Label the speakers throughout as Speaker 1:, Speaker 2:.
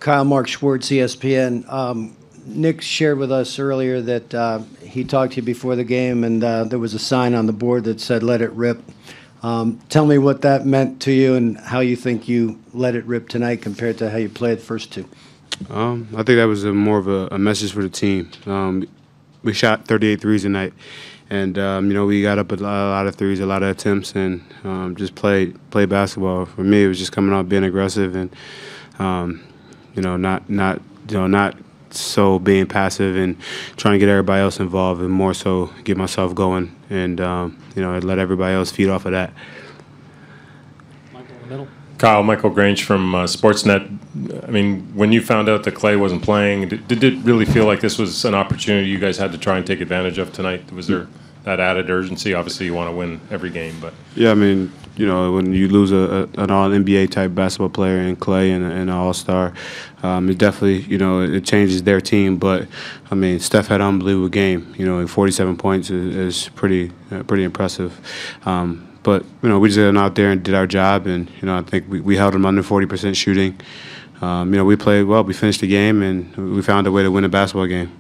Speaker 1: Kyle, Mark Schwartz, ESPN. Nick shared with us earlier that he talked to you before the game, and there was a sign on the board that said, "Let it rip." Tell me what that meant to you and how you think you let it rip tonight compared to how you played the first two.
Speaker 2: I think that was more of a message for the team. We shot 38 threes tonight, and we got up a lot of threes, a lot of attempts, and just played basketball. For me, it was just coming out being aggressive and not so being passive and trying to get everybody else involved, and more so get myself going and let everybody else feed off of that.
Speaker 3: Michael in the middle.
Speaker 4: Kyle, Michael Grange from Sportsnet. I mean, when you found out that Clay wasn't playing, did it really feel like this was an opportunity you guys had to try and take advantage of tonight? Was there that added urgency? Obviously, you want to win every game, but
Speaker 2: yeah, I mean, when you lose an all-NBA type basketball player in Clay and an all-star, it definitely, it changes their team. But, I mean, Steph had an unbelievable game. 47 points is pretty impressive. But, we just went out there and did our job, and, I think we held them under 40% shooting. We played well. We finished the game, and we found a way to win a basketball game.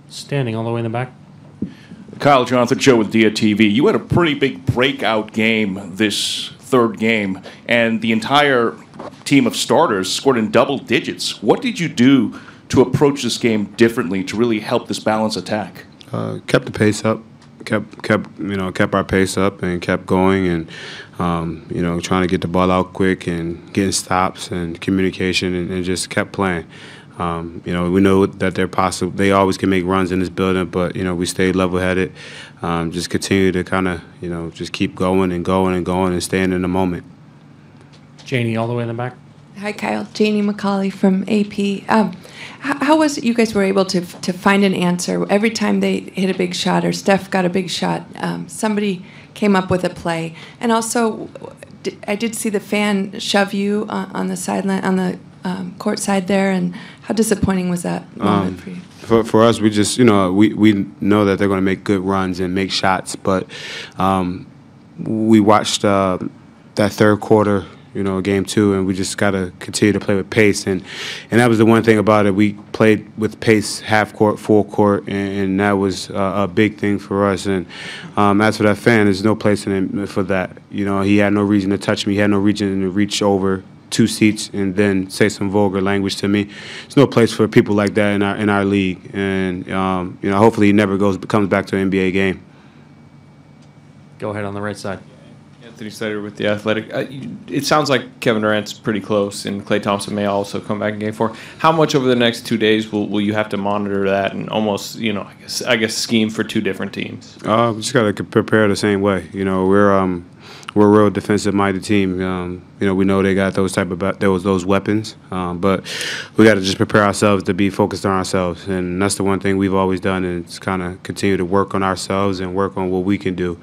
Speaker 3: Standing all the way in the back.
Speaker 5: Kyle, Jonathan, Joe with Dia TV. You had a pretty big breakout game this third game, and the entire team of starters scored in double digits. What did you do to approach this game differently to really help this balanced attack?
Speaker 2: Kept the pace up, kept our pace up, and kept going, and trying to get the ball out quick and getting stops and communication, and just kept playing. We know that they always can make runs in this building, but, we stayed level-headed, just continue to kind of, just keep going and going and going and staying in the moment.
Speaker 3: Janie, all the way in the back.
Speaker 6: Hi, Kyle. Janie McCauley from AP. How was it you guys were able to find an answer? Every time they hit a big shot or Steph got a big shot, somebody came up with a play. And also, I did see the fan shove you on the sideline, on the court side there, and how disappointing was that moment for you?
Speaker 2: For us, we just, we know that they're going to make good runs and make shots, but we watched that third quarter, game two, and we just got to continue to play with pace, and that was the one thing about it. We played with pace, half court, full court, and that was a big thing for us. And as for that fan, there's no place in him for that. He had no reason to touch me. He had no reason to reach over 2 seats and then say some vulgar language to me. There's no place for people like that in our league, and hopefully he never comes back to an NBA game.
Speaker 3: Go ahead on the right side.
Speaker 7: Anthony Snyder with The Athletic. It sounds like Kevin Durant's pretty close, and Klay Thompson may also come back in Game 4. How much over the next 2 days will you have to monitor that and almost, I guess scheme for 2 different teams?
Speaker 2: We just got to prepare the same way. We're a real defensive-minded team. We know they got those those weapons, but we got to just prepare ourselves to be focused on ourselves, and that's the one thing we've always done, and it's kind of continue to work on ourselves and work on what we can do.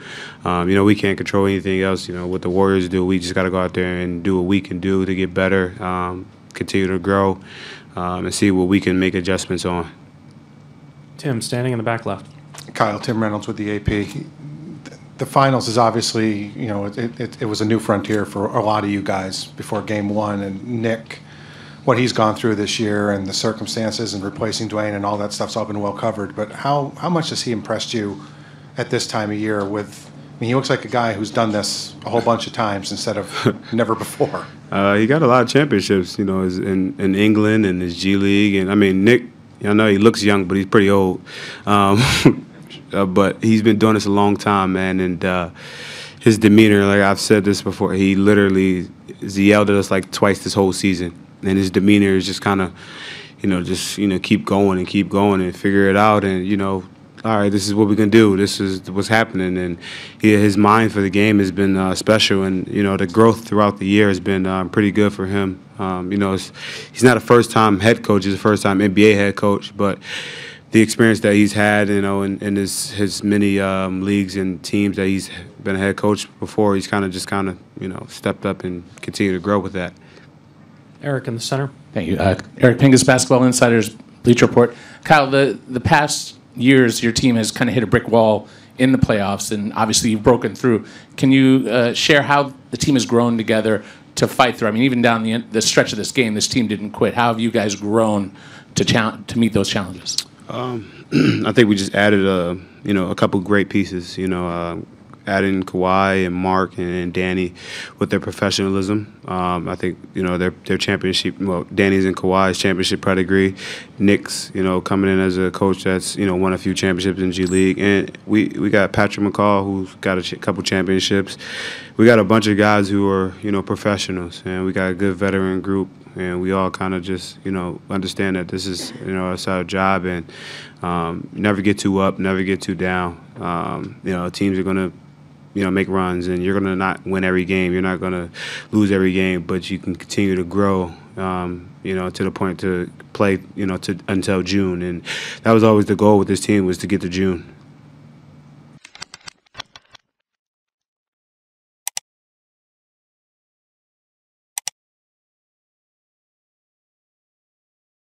Speaker 2: We can't control anything else. What the Warriors do, we just got to go out there and do what we can do to get better, continue to grow, and see what we can make adjustments on.
Speaker 3: Tim, standing in the back left.
Speaker 8: Kyle, Tim Reynolds with the AP. The finals is obviously, it was a new frontier for a lot of you guys before Game 1. And Nick, what he's gone through this year and the circumstances and replacing Dwayne and all that stuff's all been well covered. But how much has he impressed you at this time of year with, he looks like a guy who's done this a whole bunch of times instead of never before.
Speaker 2: He got a lot of championships, in England and his G League. And, Nick, I know he looks young, but he's pretty old. But he's been doing this a long time, man, and his demeanor, like I've said this before, he literally yelled at us like twice this whole season, and his demeanor is just kind of, keep going and figure it out, and, all right, this is what we can do. This is what's happening, and his mind for the game has been special, and, the growth throughout the year has been pretty good for him. He's not a first-time head coach, he's a first-time NBA head coach, but the experience that he's had, in his many leagues and teams that he's been a head coach before, he's kind of stepped up and continued to grow with that.
Speaker 3: Eric in the center.
Speaker 9: Thank you. Eric Pingus, Basketball Insider's Bleacher Report. Kyle, the past years, your team has kind of hit a brick wall in the playoffs, and obviously you've broken through. Can you share how the team has grown together to fight through? I mean, even down the stretch of this game, this team didn't quit. How have you guys grown to meet those challenges?
Speaker 2: I think we just added a couple great pieces. Adding Kawhi and Mark and Danny with their professionalism. I think their championship. Well, Danny's and Kawhi's championship pedigree. Nick's coming in as a coach that's won a few championships in G League, and we got Patrick McCall who's got a couple championships. We got a bunch of guys who are professionals, and we got a good veteran group. And we all kind of just, understand that this is, it's our job, and never get too up, never get too down. Teams are going to, make runs, and you're going to not win every game. You're not going to lose every game, but you can continue to grow, to the point to play, until June. And that was always the goal with this team, was to get to June.